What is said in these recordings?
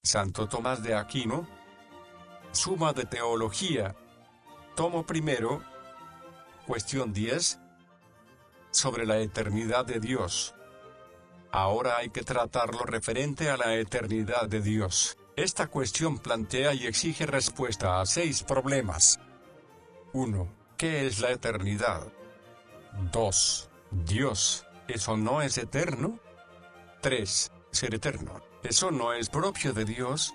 Santo Tomás de Aquino. Suma de Teología. Tomo primero. Cuestión 10. Sobre la eternidad de Dios. Ahora hay que tratar lo referente a la eternidad de Dios. Esta cuestión plantea y exige respuesta a 6 problemas. 1. ¿Qué es la eternidad? 2. ¿Dios, eso no es eterno? 3. Ser eterno, ¿eso no es propio de Dios?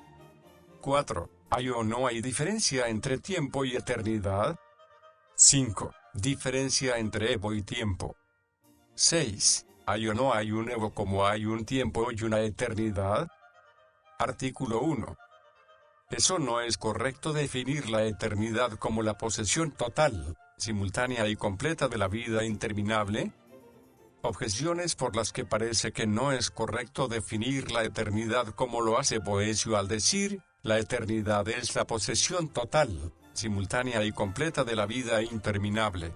4. ¿Hay o no hay diferencia entre tiempo y eternidad? 5. Diferencia entre evo y tiempo. 6. ¿Hay o no hay un evo como hay un tiempo y una eternidad? Artículo 1. Eso no es correcto definir la eternidad como la posesión total, simultánea y completa de la vida interminable. Objeciones por las que parece que no es correcto definir la eternidad como lo hace Boecio al decir, la eternidad es la posesión total, simultánea y completa de la vida interminable.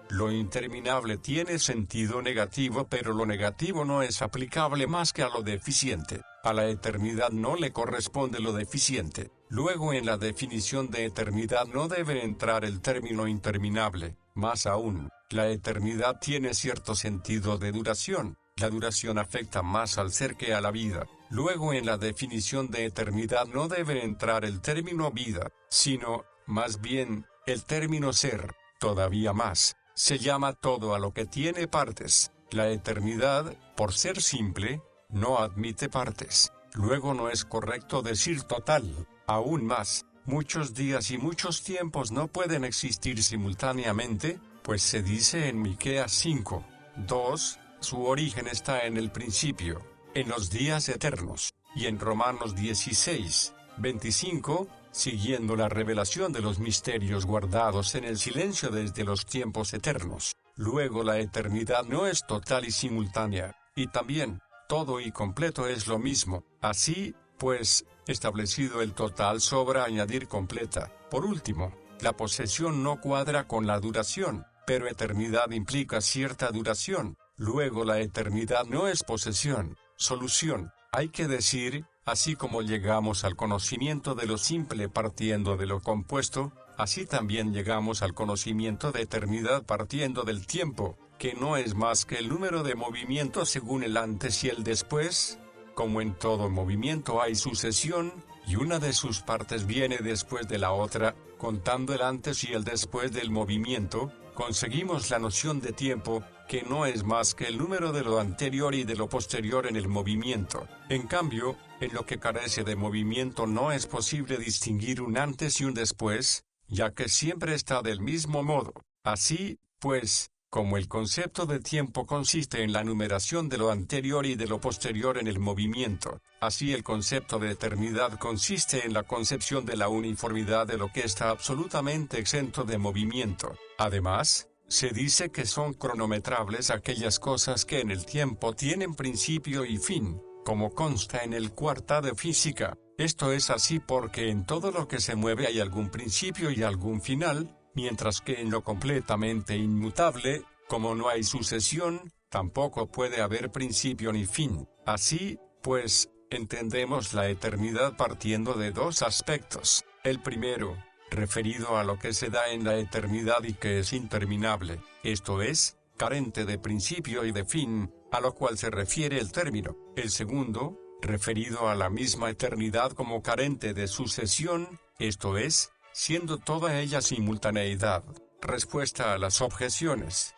Lo interminable tiene sentido negativo, pero lo negativo no es aplicable más que a lo deficiente. A la eternidad no le corresponde lo deficiente. Luego, en la definición de eternidad no debe entrar el término interminable. Más aún, la eternidad tiene cierto sentido de duración. La duración afecta más al ser que a la vida. Luego, en la definición de eternidad no debe entrar el término vida, sino, más bien, el término ser. Todavía más, se llama todo a lo que tiene partes. La eternidad, por ser simple, no admite partes. Luego no es correcto decir total. Aún más, muchos días y muchos tiempos no pueden existir simultáneamente, pues se dice en Miqueas 5, 2, su origen está en el principio, en los días eternos, y en Romanos 16, 25, siguiendo la revelación de los misterios guardados en el silencio desde los tiempos eternos. Luego la eternidad no es total y simultánea, y también, todo y completo es lo mismo. Así, pues, establecido el total, sobra añadir completa. Por último, la posesión no cuadra con la duración, pero eternidad implica cierta duración. Luego la eternidad no es posesión. Solución. Hay que decir, así como llegamos al conocimiento de lo simple partiendo de lo compuesto, así también llegamos al conocimiento de eternidad partiendo del tiempo, que no es más que el número de movimientos según el antes y el después. Como en todo movimiento hay sucesión, y una de sus partes viene después de la otra, contando el antes y el después del movimiento, conseguimos la noción de tiempo, que no es más que el número de lo anterior y de lo posterior en el movimiento. En cambio, en lo que carece de movimiento no es posible distinguir un antes y un después, ya que siempre está del mismo modo. Así, pues, como el concepto de tiempo consiste en la numeración de lo anterior y de lo posterior en el movimiento, así el concepto de eternidad consiste en la concepción de la uniformidad de lo que está absolutamente exento de movimiento. Además, se dice que son cronometrables aquellas cosas que en el tiempo tienen principio y fin, como consta en el Cuarta de Física. Esto es así porque en todo lo que se mueve hay algún principio y algún final, mientras que en lo completamente inmutable, como no hay sucesión, tampoco puede haber principio ni fin. Así, pues, entendemos la eternidad partiendo de 2 aspectos. El primero, referido a lo que se da en la eternidad y que es interminable, esto es, carente de principio y de fin, a lo cual se refiere el término. El segundo, referido a la misma eternidad como carente de sucesión, esto es, siendo toda ella simultaneidad. Respuesta a las objeciones.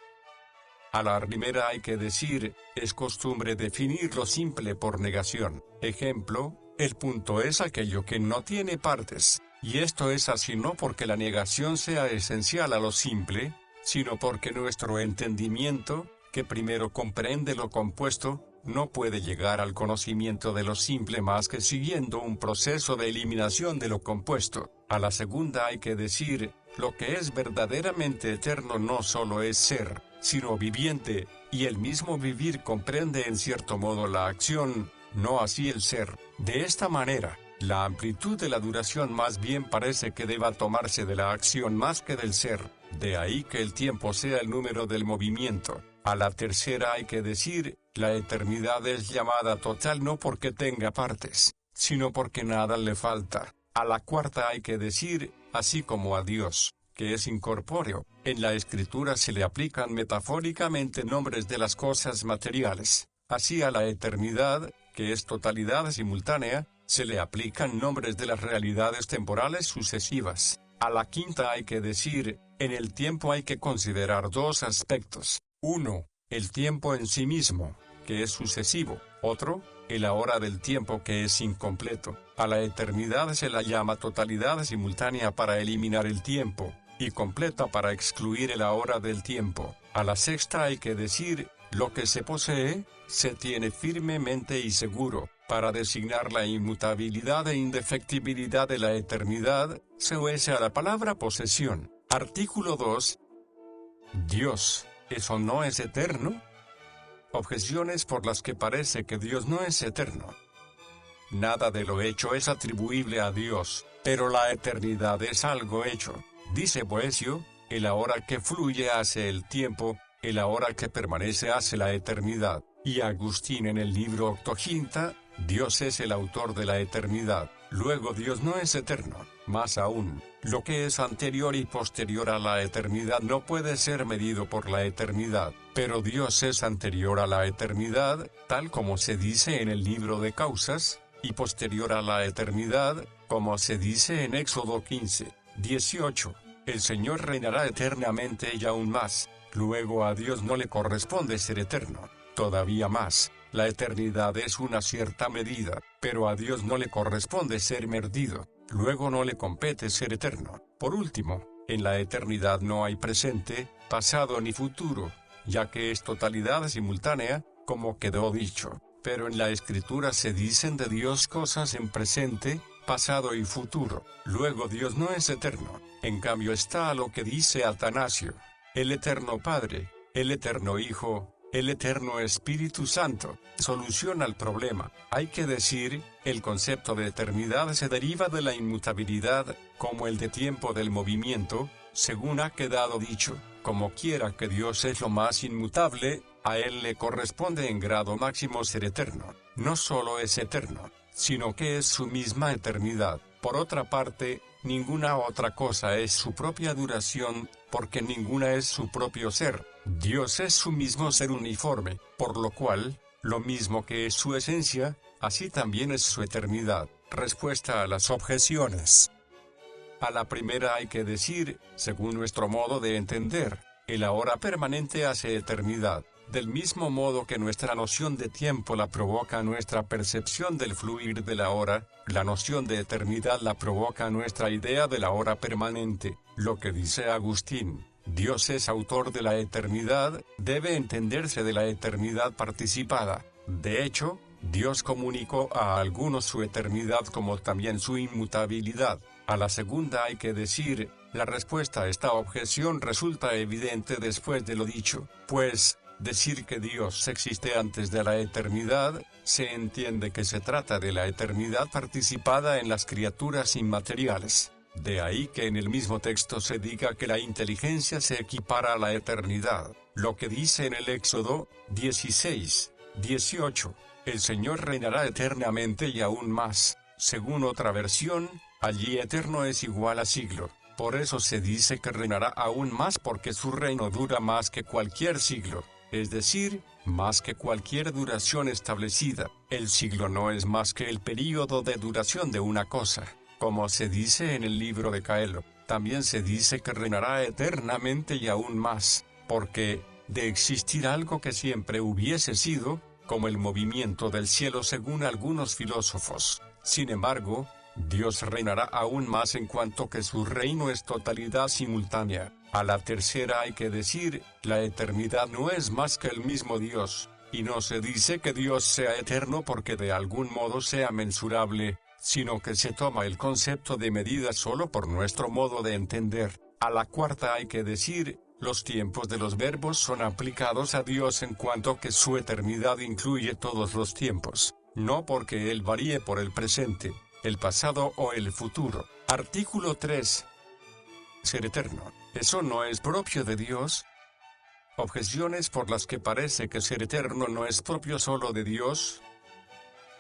A la primera hay que decir, es costumbre definir lo simple por negación. Ejemplo, el punto es aquello que no tiene partes, y esto es así no porque la negación sea esencial a lo simple, sino porque nuestro entendimiento, que primero comprende lo compuesto, no puede llegar al conocimiento de lo simple más que siguiendo un proceso de eliminación de lo compuesto. A la segunda hay que decir, lo que es verdaderamente eterno no solo es ser, sino viviente, y el mismo vivir comprende en cierto modo la acción, no así el ser. De esta manera, la amplitud de la duración más bien parece que deba tomarse de la acción más que del ser, de ahí que el tiempo sea el número del movimiento. A la tercera hay que decir, la eternidad es llamada total no porque tenga partes, sino porque nada le falta. A la cuarta hay que decir, así como a Dios, que es incorpóreo, en la Escritura se le aplican metafóricamente nombres de las cosas materiales. Así a la eternidad, que es totalidad simultánea, se le aplican nombres de las realidades temporales sucesivas. A la quinta hay que decir, en el tiempo hay que considerar dos aspectos. Uno, el tiempo en sí mismo, que es sucesivo. Otro, el ahora del tiempo, que es incompleto. A la eternidad se la llama totalidad simultánea para eliminar el tiempo, y completa para excluir el ahora del tiempo. A la sexta hay que decir, lo que se posee, se tiene firmemente y seguro. Para designar la inmutabilidad e indefectibilidad de la eternidad, se usa la palabra posesión. Artículo 2. Dios, ¿eso no es eterno? Objeciones por las que parece que Dios no es eterno. Nada de lo hecho es atribuible a Dios, pero la eternidad es algo hecho. Dice Boecio, el ahora que fluye hace el tiempo, el ahora que permanece hace la eternidad. Y Agustín en el libro Octoginta, Dios es el autor de la eternidad. Luego Dios no es eterno. Más aún, lo que es anterior y posterior a la eternidad no puede ser medido por la eternidad. Pero Dios es anterior a la eternidad, tal como se dice en el libro de Causas, y posterior a la eternidad, como se dice en Éxodo 15, 18. El Señor reinará eternamente y aún más. Luego a Dios no le corresponde ser eterno. Todavía más, la eternidad es una cierta medida, pero a Dios no le corresponde ser medido. Luego no le compete ser eterno. Por último, en la eternidad no hay presente, pasado ni futuro, ya que es totalidad simultánea, como quedó dicho. Pero en la Escritura se dicen de Dios cosas en presente, pasado y futuro. Luego Dios no es eterno. En cambio está lo que dice Atanasio: el eterno Padre, el eterno Hijo, el eterno Espíritu Santo. Solución al problema. Hay que decir, el concepto de eternidad se deriva de la inmutabilidad, como el de tiempo del movimiento, según ha quedado dicho. Como quiera que Dios es lo más inmutable, a Él le corresponde en grado máximo ser eterno. No solo es eterno, sino que es su misma eternidad. Por otra parte, ninguna otra cosa es su propia duración, porque ninguna es su propio ser. Dios es su mismo ser uniforme, por lo cual, lo mismo que es su esencia, así también es su eternidad. Respuesta a las objeciones. A la primera hay que decir, según nuestro modo de entender, el ahora permanente hace eternidad. Del mismo modo que nuestra noción de tiempo la provoca nuestra percepción del fluir de la hora, la noción de eternidad la provoca nuestra idea de la hora permanente. Lo que dice Agustín, Dios es autor de la eternidad, debe entenderse de la eternidad participada. De hecho, Dios comunicó a algunos su eternidad como también su inmutabilidad. A la segunda hay que decir, la respuesta a esta objeción resulta evidente después de lo dicho, pues, decir que Dios existe antes de la eternidad, se entiende que se trata de la eternidad participada en las criaturas inmateriales. De ahí que en el mismo texto se diga que la inteligencia se equipara a la eternidad. Lo que dice en el Éxodo 16, 18, el Señor reinará eternamente y aún más. Según otra versión, allí eterno es igual a siglo. Por eso se dice que reinará aún más porque su reino dura más que cualquier siglo. Es decir, más que cualquier duración establecida. El siglo no es más que el período de duración de una cosa, como se dice en el libro de Caelo. También se dice que reinará eternamente y aún más, porque, de existir algo que siempre hubiese sido, como el movimiento del cielo según algunos filósofos. Sin embargo, Dios reinará aún más en cuanto que su reino es totalidad simultánea. A la tercera hay que decir, la eternidad no es más que el mismo Dios, y no se dice que Dios sea eterno porque de algún modo sea mensurable, sino que se toma el concepto de medida solo por nuestro modo de entender. A la cuarta hay que decir, los tiempos de los verbos son aplicados a Dios en cuanto que su eternidad incluye todos los tiempos, no porque Él varíe por el presente, el pasado o el futuro. Artículo 3. Ser eterno, ¿eso no es propio de Dios? Objeciones por las que parece que ser eterno no es propio solo de Dios.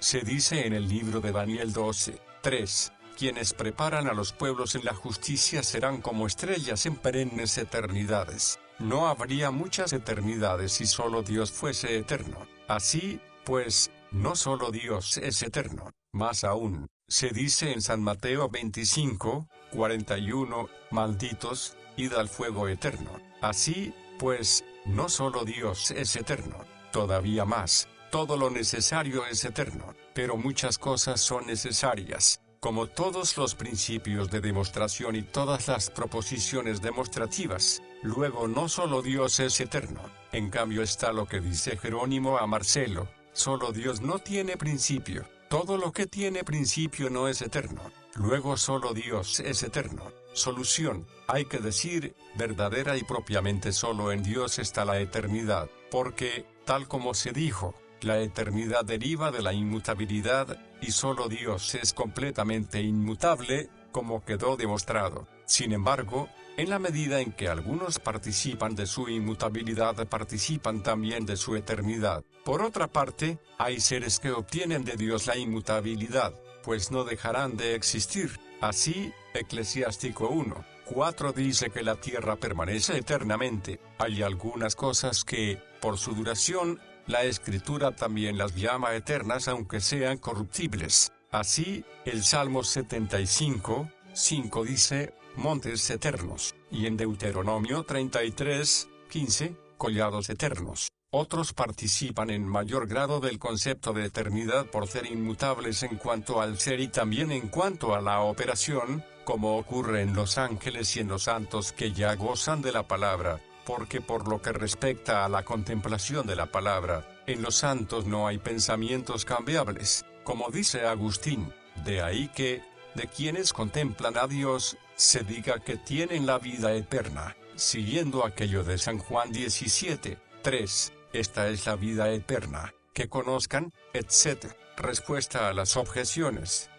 se dice en el libro de Daniel 12:3, quienes preparan a los pueblos en la justicia serán como estrellas en perennes eternidades. No habría muchas eternidades si solo Dios fuese eterno. Así, pues, no solo Dios es eterno, más aún, se dice en San Mateo 25:41, malditos, id al fuego eterno. Así, pues, no solo Dios es eterno, todavía más, todo lo necesario es eterno, pero muchas cosas son necesarias, como todos los principios de demostración y todas las proposiciones demostrativas. Luego no solo Dios es eterno, en cambio está lo que dice Jerónimo a Marcelo, solo Dios no tiene principio, todo lo que tiene principio no es eterno, luego solo Dios es eterno. Solución, hay que decir, verdadera y propiamente solo en Dios está la eternidad, porque, tal como se dijo, la eternidad deriva de la inmutabilidad, y solo Dios es completamente inmutable, como quedó demostrado. Sin embargo, en la medida en que algunos participan de su inmutabilidad, participan también de su eternidad. Por otra parte, hay seres que obtienen de Dios la inmutabilidad, pues no dejarán de existir. Así, Eclesiástico 1:4 dice que la tierra permanece eternamente. Hay algunas cosas que, por su duración, la Escritura también las llama eternas aunque sean corruptibles. Así, el Salmo 75:5 dice, montes eternos, y en Deuteronomio 33:15, collados eternos. Otros participan en mayor grado del concepto de eternidad por ser inmutables en cuanto al ser y también en cuanto a la operación, como ocurre en los ángeles y en los santos que ya gozan de la palabra, porque por lo que respecta a la contemplación de la palabra, en los santos no hay pensamientos cambiables, como dice Agustín, de ahí que, de quienes contemplan a Dios, se diga que tienen la vida eterna, siguiendo aquello de San Juan 17:3. Esta es la vida eterna, que conozcan, etc. Respuesta a las objeciones.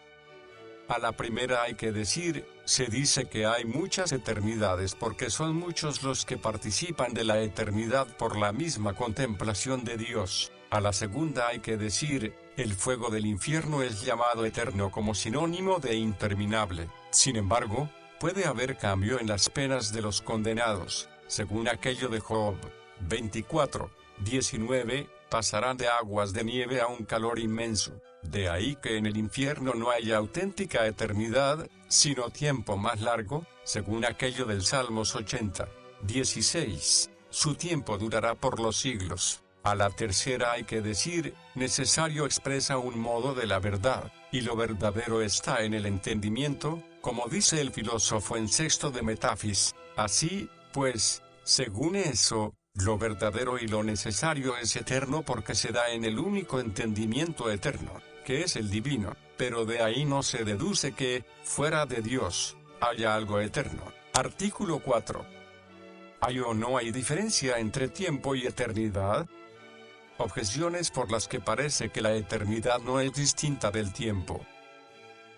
A la primera hay que decir, se dice que hay muchas eternidades porque son muchos los que participan de la eternidad por la misma contemplación de Dios. A la segunda hay que decir, el fuego del infierno es llamado eterno como sinónimo de interminable. Sin embargo, puede haber cambio en las penas de los condenados, según aquello de Job 24:19, pasarán de aguas de nieve a un calor inmenso. De ahí que en el infierno no haya auténtica eternidad, sino tiempo más largo, según aquello del Salmos 80:16. Su tiempo durará por los siglos. A la tercera hay que decir, necesario expresa un modo de la verdad, y lo verdadero está en el entendimiento, como dice el filósofo en Sexto de Metafis. Así, pues, según eso, lo verdadero y lo necesario es eterno porque se da en el único entendimiento eterno, que es el divino, pero de ahí no se deduce que, fuera de Dios, haya algo eterno. Artículo 4. ¿Hay o no hay diferencia entre tiempo y eternidad? Objeciones por las que parece que la eternidad no es distinta del tiempo.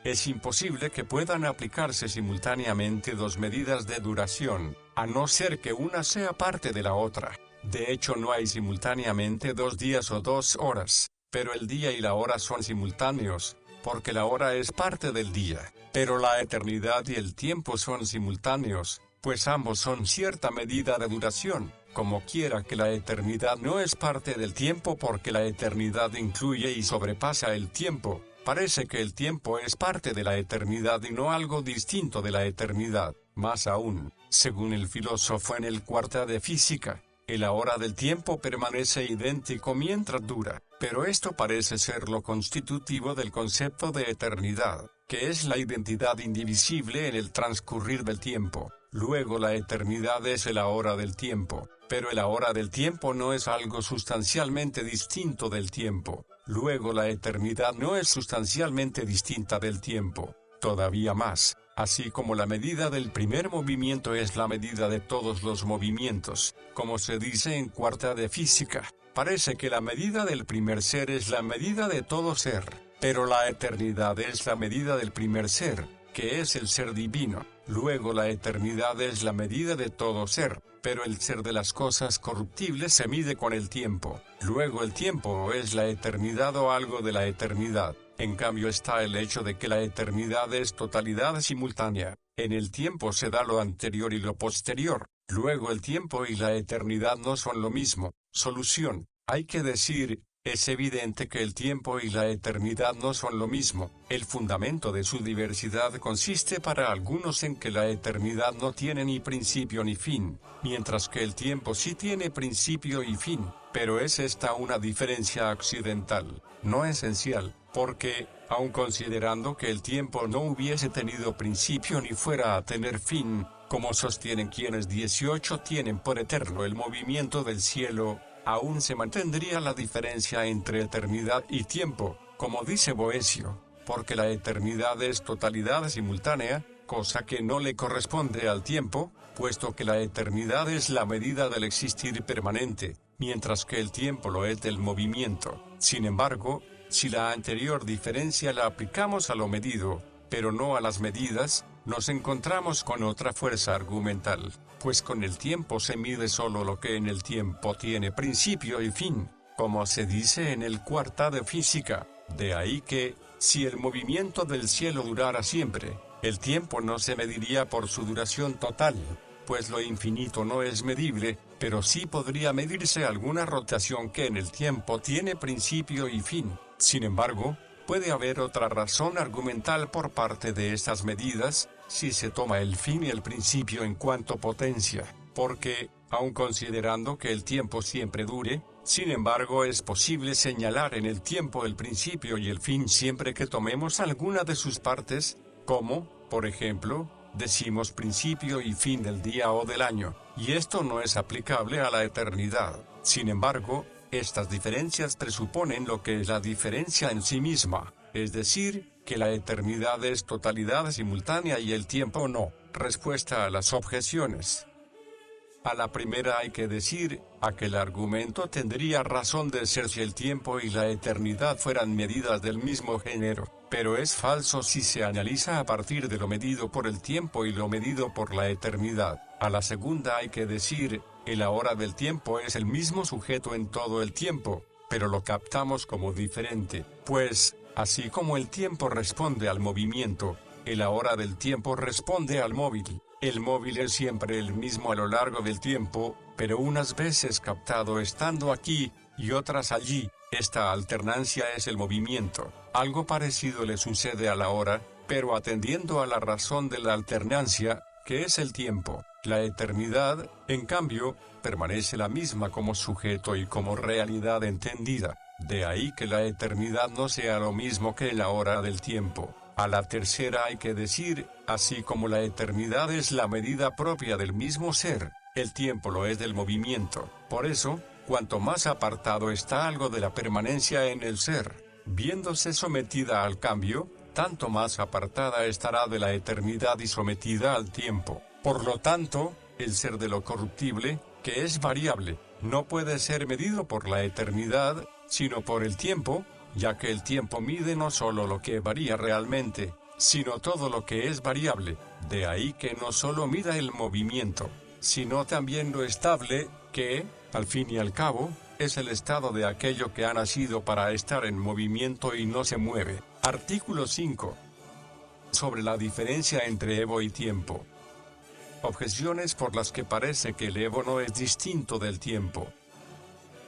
Es imposible que puedan aplicarse simultáneamente dos medidas de duración, a no ser que una sea parte de la otra. De hecho, no hay simultáneamente 2 días o 2 horas, pero el día y la hora son simultáneos, porque la hora es parte del día. Pero la eternidad y el tiempo son simultáneos, pues ambos son cierta medida de duración. Como quiera que la eternidad no es parte del tiempo porque la eternidad incluye y sobrepasa el tiempo. Parece que el tiempo es parte de la eternidad y no algo distinto de la eternidad. Más aún, según el filósofo en el Cuarta de Física, el ahora del tiempo permanece idéntico mientras dura, pero esto parece ser lo constitutivo del concepto de eternidad, que es la identidad indivisible en el transcurrir del tiempo. Luego la eternidad es el ahora del tiempo, pero el ahora del tiempo no es algo sustancialmente distinto del tiempo. Luego la eternidad no es sustancialmente distinta del tiempo. Todavía más, así como la medida del primer movimiento es la medida de todos los movimientos, como se dice en Cuarta de Física, parece que la medida del primer ser es la medida de todo ser, pero la eternidad es la medida del primer ser, que es el ser divino. Luego la eternidad es la medida de todo ser, pero el ser de las cosas corruptibles se mide con el tiempo. Luego el tiempo es la eternidad o algo de la eternidad. En cambio está el hecho de que la eternidad es totalidad simultánea. En el tiempo se da lo anterior y lo posterior. Luego el tiempo y la eternidad no son lo mismo. Solución. Hay que decir, es evidente que el tiempo y la eternidad no son lo mismo. El fundamento de su diversidad consiste para algunos en que la eternidad no tiene ni principio ni fin, mientras que el tiempo sí tiene principio y fin. Pero es esta una diferencia accidental, no esencial, porque, aun considerando que el tiempo no hubiese tenido principio ni fuera a tener fin, como sostienen quienes 18 tienen por eterno el movimiento del cielo, aún se mantendría la diferencia entre eternidad y tiempo, como dice Boecio, porque la eternidad es totalidad simultánea, cosa que no le corresponde al tiempo, puesto que la eternidad es la medida del existir permanente, mientras que el tiempo lo es del movimiento. Sin embargo, si la anterior diferencia la aplicamos a lo medido, pero no a las medidas, nos encontramos con otra fuerza argumental, pues con el tiempo se mide solo lo que en el tiempo tiene principio y fin, como se dice en el cuarta de física. De ahí que, si el movimiento del cielo durara siempre, el tiempo no se mediría por su duración total, pues lo infinito no es medible, pero sí podría medirse alguna rotación que en el tiempo tiene principio y fin. Sin embargo, puede haber otra razón argumental por parte de estas medidas, si se toma el fin y el principio en cuanto potencia, porque, aun considerando que el tiempo siempre dure, sin embargo es posible señalar en el tiempo el principio y el fin siempre que tomemos alguna de sus partes, como, por ejemplo, decimos principio y fin del día o del año, y esto no es aplicable a la eternidad. Sin embargo, estas diferencias presuponen lo que es la diferencia en sí misma, es decir, que la eternidad es totalidad simultánea y el tiempo no. Respuesta a las objeciones. A la primera hay que decir, aquel argumento tendría razón de ser si el tiempo y la eternidad fueran medidas del mismo género, pero es falso si se analiza a partir de lo medido por el tiempo y lo medido por la eternidad. A la segunda hay que decir, el ahora del tiempo es el mismo sujeto en todo el tiempo, pero lo captamos como diferente, pues, así como el tiempo responde al movimiento, el ahora del tiempo responde al móvil. El móvil es siempre el mismo a lo largo del tiempo, pero unas veces captado estando aquí, y otras allí. Esta alternancia es el movimiento. Algo parecido le sucede a la hora, pero atendiendo a la razón de la alternancia, que es el tiempo. La eternidad, en cambio, permanece la misma como sujeto y como realidad entendida. De ahí que la eternidad no sea lo mismo que la hora del tiempo. A la tercera hay que decir, así como la eternidad es la medida propia del mismo ser, el tiempo lo es del movimiento. Por eso, cuanto más apartado está algo de la permanencia en el ser, viéndose sometida al cambio, tanto más apartada estará de la eternidad y sometida al tiempo. Por lo tanto, el ser de lo corruptible, que es variable, no puede ser medido por la eternidad, sino por el tiempo, ya que el tiempo mide no solo lo que varía realmente, sino todo lo que es variable. De ahí que no solo mida el movimiento, sino también lo estable, que, al fin y al cabo, es el estado de aquello que ha nacido para estar en movimiento y no se mueve. Artículo 5. Sobre la diferencia entre evo y tiempo. Objeciones por las que parece que el evo no es distinto del tiempo.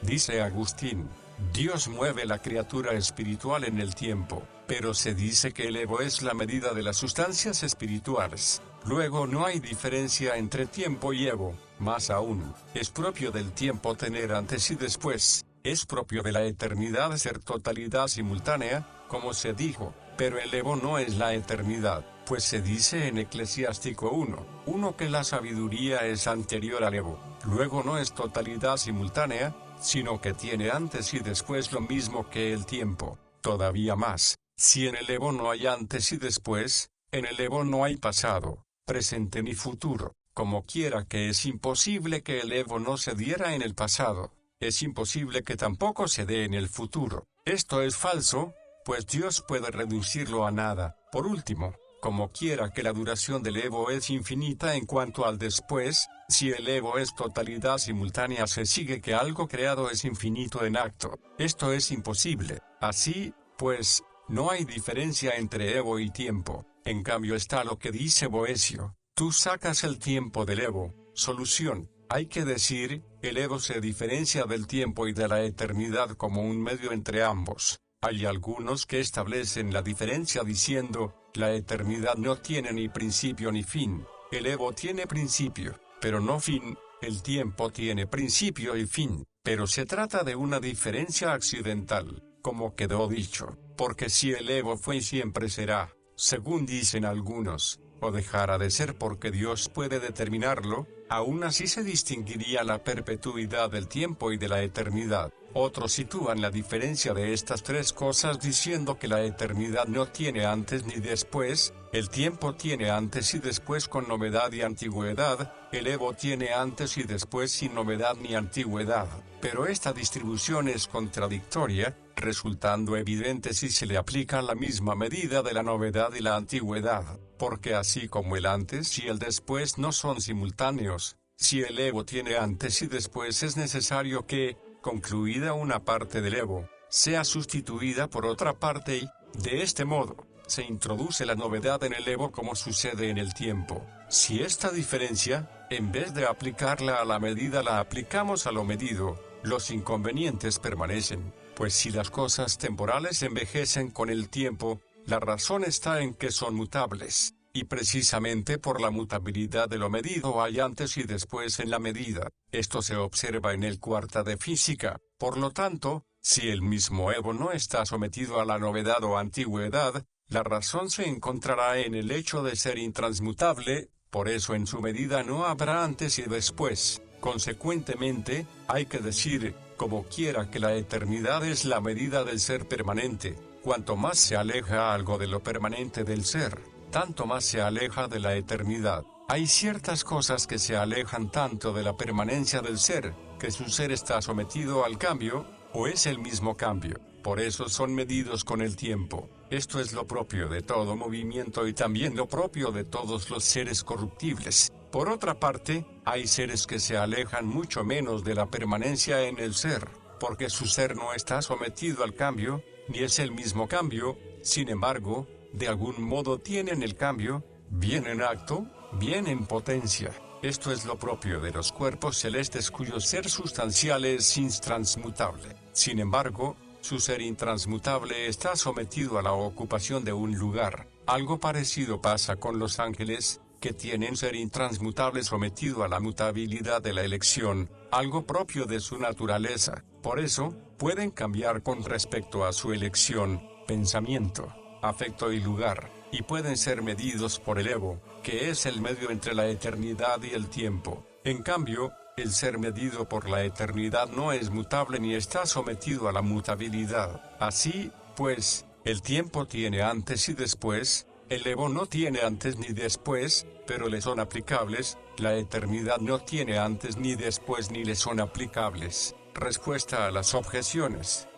Dice Agustín, Dios mueve la criatura espiritual en el tiempo, pero se dice que el evo es la medida de las sustancias espirituales. Luego no hay diferencia entre tiempo y evo, más aún, es propio del tiempo tener antes y después, es propio de la eternidad ser totalidad simultánea, como se dijo, pero el evo no es la eternidad, pues se dice en Eclesiástico 1 que la sabiduría es anterior al evo, luego no es totalidad simultánea, sino que tiene antes y después lo mismo que el tiempo. Todavía más, si en el evo no hay antes y después, en el evo no hay pasado, presente ni futuro. Como quiera que es imposible que el evo no se diera en el pasado, es imposible que tampoco se dé en el futuro. Esto es falso, pues Dios puede reducirlo a nada. Por último, como quiera que la duración del evo es infinita en cuanto al después, Si el ego es totalidad simultánea, se sigue que algo creado es infinito en acto. Esto es imposible. Así, pues, no hay diferencia entre ego y tiempo. En cambio está lo que dice Boecio: tú sacas el tiempo del ego. Solución: hay que decir, el ego se diferencia del tiempo y de la eternidad como un medio entre ambos. Hay algunos que establecen la diferencia diciendo, la eternidad no tiene ni principio ni fin. El ego tiene principio, pero no fin. El tiempo tiene principio y fin, pero se trata de una diferencia accidental, como quedó dicho, porque si el ego fue y siempre será, según dicen algunos, o dejará de ser porque Dios puede determinarlo, aún así se distinguiría la perpetuidad del tiempo y de la eternidad. Otros sitúan la diferencia de estas tres cosas diciendo que la eternidad no tiene antes ni después, el tiempo tiene antes y después con novedad y antigüedad, el ego tiene antes y después sin novedad ni antigüedad. Pero esta distribución es contradictoria, resultando evidente si se le aplica la misma medida de la novedad y la antigüedad, porque así como el antes y el después no son simultáneos, si el ego tiene antes y después es necesario que, concluida una parte del ego, sea sustituida por otra parte y, de este modo, se introduce la novedad en el ego como sucede en el tiempo. Si esta diferencia, en vez de aplicarla a la medida la aplicamos a lo medido, los inconvenientes permanecen, pues si las cosas temporales envejecen con el tiempo, la razón está en que son mutables, y precisamente por la mutabilidad de lo medido hay antes y después en la medida. Esto se observa en el cuarta de física. Por lo tanto, si el mismo ego no está sometido a la novedad o antigüedad, la razón se encontrará en el hecho de ser intransmutable, por eso en su medida no habrá antes y después. Consecuentemente, hay que decir, como quiera, que la eternidad es la medida del ser permanente. Cuanto más se aleja algo de lo permanente del ser, tanto más se aleja de la eternidad. Hay ciertas cosas que se alejan tanto de la permanencia del ser, que su ser está sometido al cambio, o es el mismo cambio. Por eso son medidos con el tiempo. Esto es lo propio de todo movimiento y también lo propio de todos los seres corruptibles. Por otra parte, hay seres que se alejan mucho menos de la permanencia en el ser, porque su ser no está sometido al cambio, ni es el mismo cambio. Sin embargo, de algún modo tienen el cambio, bien en acto, bien en potencia. Esto es lo propio de los cuerpos celestes cuyo ser sustancial es intransmutable. Sin embargo, su ser intransmutable está sometido a la ocupación de un lugar. Algo parecido pasa con los ángeles, que tienen ser intransmutable sometido a la mutabilidad de la elección, algo propio de su naturaleza. Por eso, pueden cambiar con respecto a su elección, pensamiento, afecto y lugar, y pueden ser medidos por el ego, que es el medio entre la eternidad y el tiempo. En cambio, el ser medido por la eternidad no es mutable ni está sometido a la mutabilidad. Así, pues, el tiempo tiene antes y después, el ego no tiene antes ni después, pero le son aplicables, la eternidad no tiene antes ni después ni le son aplicables. Respuesta a las objeciones.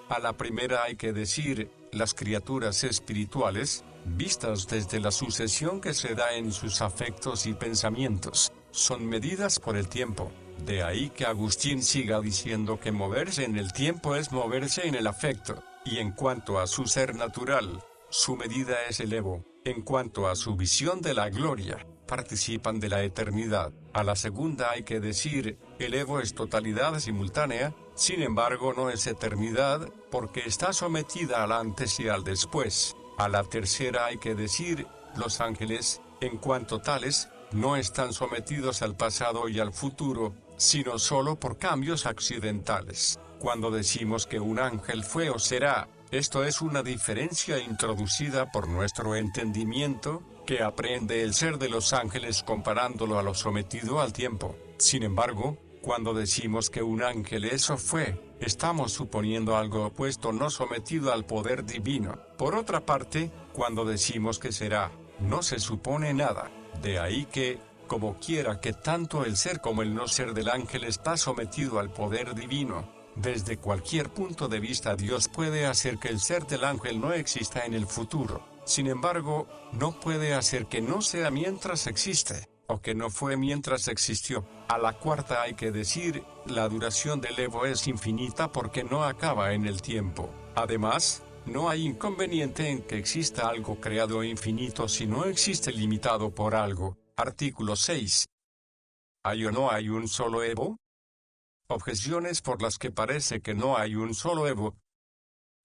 A la primera hay que decir, las criaturas espirituales, vistas desde la sucesión que se da en sus afectos y pensamientos, son medidas por el tiempo. De ahí que Agustín siga diciendo que moverse en el tiempo es moverse en el afecto, y en cuanto a su ser natural, su medida es el ego. En cuanto a su visión de la gloria, participan de la eternidad. A la segunda hay que decir, el ego es totalidad simultánea, sin embargo no es eternidad, porque está sometida al antes y al después. A la tercera hay que decir, los ángeles, en cuanto tales, no están sometidos al pasado y al futuro, sino solo por cambios accidentales. Cuando decimos que un ángel fue o será, esto es una diferencia introducida por nuestro entendimiento, que aprehende el ser de los ángeles comparándolo a lo sometido al tiempo. Sin embargo, cuando decimos que un ángel es o fue, estamos suponiendo algo opuesto no sometido al poder divino. Por otra parte, cuando decimos que será, no se supone nada. De ahí que, como quiera que tanto el ser como el no ser del ángel está sometido al poder divino, desde cualquier punto de vista Dios puede hacer que el ser del ángel no exista en el futuro. Sin embargo, no puede hacer que no sea mientras existe. o que no fue mientras existió. A la cuarta hay que decir, la duración del Evo es infinita porque no acaba en el tiempo. Además, no hay inconveniente en que exista algo creado infinito si no existe limitado por algo. Artículo 6. ¿Hay o no hay un solo Evo? Objeciones por las que parece que no hay un solo Evo.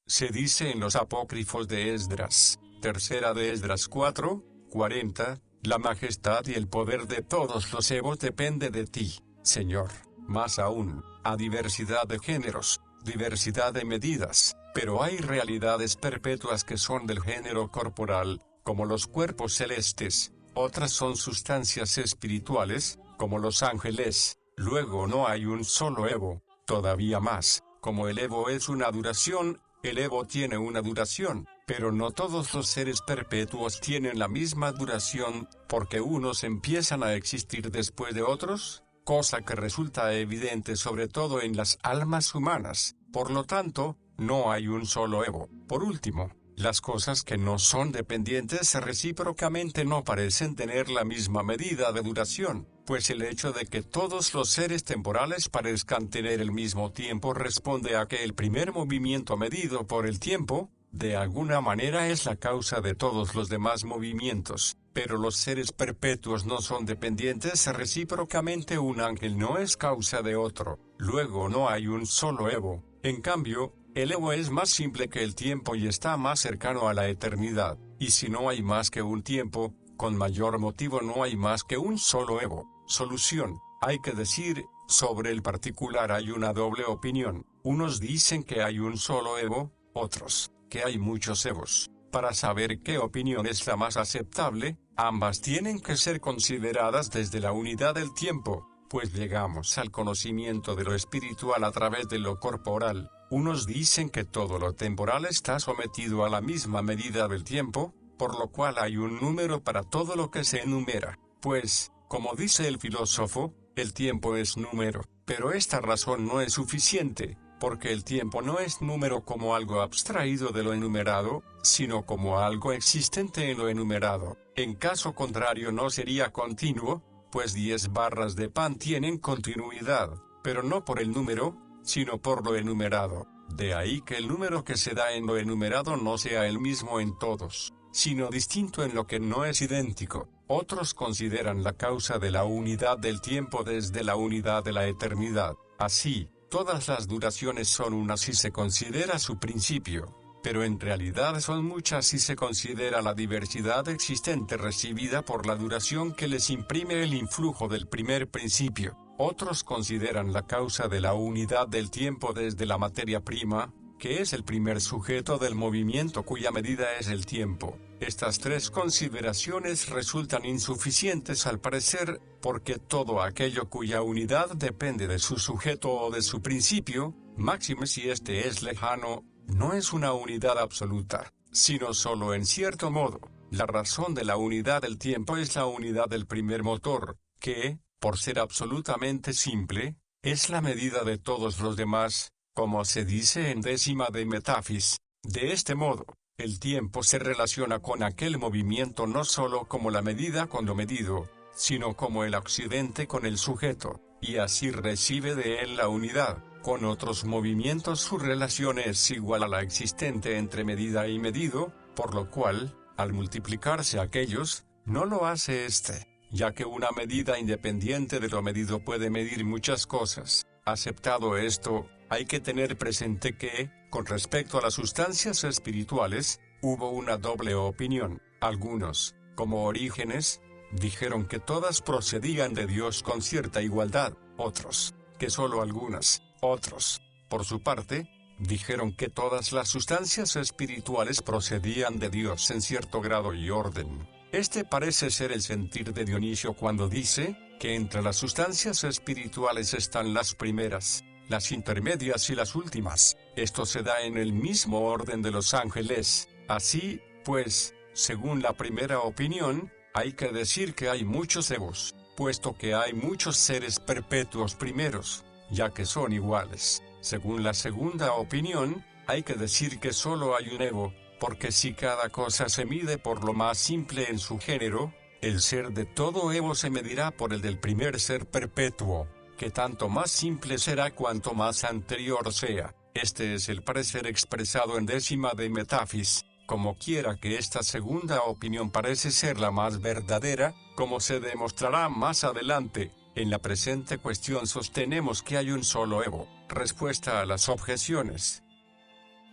Se dice en los apócrifos de Esdras, tercera de Esdras 4, 40, la majestad y el poder de todos los Evos depende de ti, Señor. Más aún, a diversidad de géneros, diversidad de medidas, pero hay realidades perpetuas que son del género corporal, como los cuerpos celestes, otras son sustancias espirituales, como los ángeles, luego no hay un solo Evo, todavía más, como el Evo es una duración, el Evo tiene una duración, pero no todos los seres perpetuos tienen la misma duración, porque unos empiezan a existir después de otros, cosa que resulta evidente sobre todo en las almas humanas, por lo tanto, no hay un solo Evo. Por último, las cosas que no son dependientes recíprocamente no parecen tener la misma medida de duración, pues el hecho de que todos los seres temporales parezcan tener el mismo tiempo responde a que el primer movimiento medido por el tiempo, de alguna manera es la causa de todos los demás movimientos, pero los seres perpetuos no son dependientes recíprocamente. Un ángel no es causa de otro, luego no hay un solo Evo. En cambio, el Evo es más simple que el tiempo y está más cercano a la eternidad, y si no hay más que un tiempo, con mayor motivo no hay más que un solo Evo. Solución, hay que decir, sobre el particular hay una doble opinión. Unos dicen que hay un solo Evo, otros, que hay muchos Evos. Para saber qué opinión es la más aceptable, ambas tienen que ser consideradas desde la unidad del tiempo, pues llegamos al conocimiento de lo espiritual a través de lo corporal. Unos dicen que todo lo temporal está sometido a la misma medida del tiempo, por lo cual hay un número para todo lo que se enumera, pues, como dice el filósofo, el tiempo es número, pero esta razón no es suficiente, porque el tiempo no es número como algo abstraído de lo enumerado, sino como algo existente en lo enumerado. En caso contrario no sería continuo, pues 10 barras de pan tienen continuidad, pero no por el número, sino por lo enumerado. De ahí que el número que se da en lo enumerado no sea el mismo en todos, sino distinto en lo que no es idéntico. Otros consideran la causa de la unidad del tiempo desde la unidad de la eternidad. Así, todas las duraciones son unas si se considera su principio, pero en realidad son muchas si se considera la diversidad existente recibida por la duración que les imprime el influjo del primer principio. Otros consideran la causa de la unidad del tiempo desde la materia prima, que es el primer sujeto del movimiento cuya medida es el tiempo. Estas tres consideraciones resultan insuficientes al parecer, porque todo aquello cuya unidad depende de su sujeto o de su principio, máxime si éste es lejano, no es una unidad absoluta, sino solo en cierto modo. La razón de la unidad del tiempo es la unidad del primer motor, que, por ser absolutamente simple, es la medida de todos los demás, como se dice en décima de Metafis. De este modo, el tiempo se relaciona con aquel movimiento no solo como la medida con lo medido, sino como el accidente con el sujeto, y así recibe de él la unidad. Con otros movimientos su relación es igual a la existente entre medida y medido, por lo cual, al multiplicarse aquellos, no lo hace éste, ya que una medida independiente de lo medido puede medir muchas cosas. Aceptado esto, hay que tener presente que, con respecto a las sustancias espirituales, hubo una doble opinión. Algunos, como Orígenes, dijeron que todas procedían de Dios con cierta igualdad, otros, que solo algunas. Otros, por su parte, dijeron que todas las sustancias espirituales procedían de Dios en cierto grado y orden. Este parece ser el sentir de Dionisio cuando dice, que entre las sustancias espirituales están las primeras, las intermedias y las últimas. Esto se da en el mismo orden de los ángeles. Así, pues, según la primera opinión, hay que decir que hay muchos Evos, puesto que hay muchos seres perpetuos primeros, ya que son iguales. Según la segunda opinión, hay que decir que solo hay un Evo, porque si cada cosa se mide por lo más simple en su género, El ser de todo Evo se medirá por el del primer ser perpetuo, que tanto más simple será cuanto más anterior sea. Este es el parecer expresado en décima de Metafis. Como quiera que esta segunda opinión parece ser la más verdadera, como se demostrará más adelante, en la presente cuestión sostenemos que hay un solo Evo. Respuesta a las objeciones.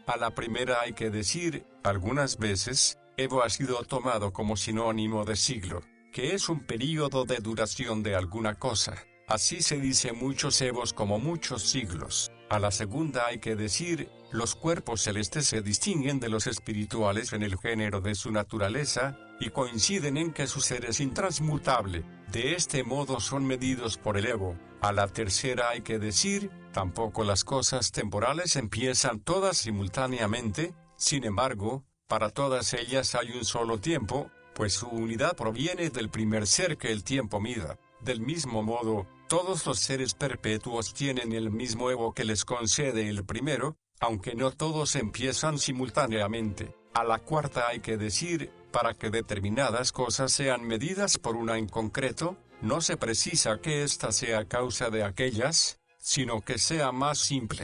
A la primera hay que decir, algunas veces, Evo ha sido tomado como sinónimo de siglo, que es un período de duración de alguna cosa. Así se dice muchos Evos como muchos siglos. A la segunda hay que decir, los cuerpos celestes se distinguen de los espirituales en el género de su naturaleza, y coinciden en que su ser es intransmutable. De este modo son medidos por el Evo. A la tercera hay que decir, tampoco las cosas temporales empiezan todas simultáneamente, sin embargo, para todas ellas hay un solo tiempo, pues su unidad proviene del primer ser que el tiempo mida. Del mismo modo, todos los seres perpetuos tienen el mismo Evo que les concede el primero, aunque no todos empiezan simultáneamente. A la cuarta hay que decir, para que determinadas cosas sean medidas por una en concreto, no se precisa que ésta sea causa de aquellas, sino que sea más simple.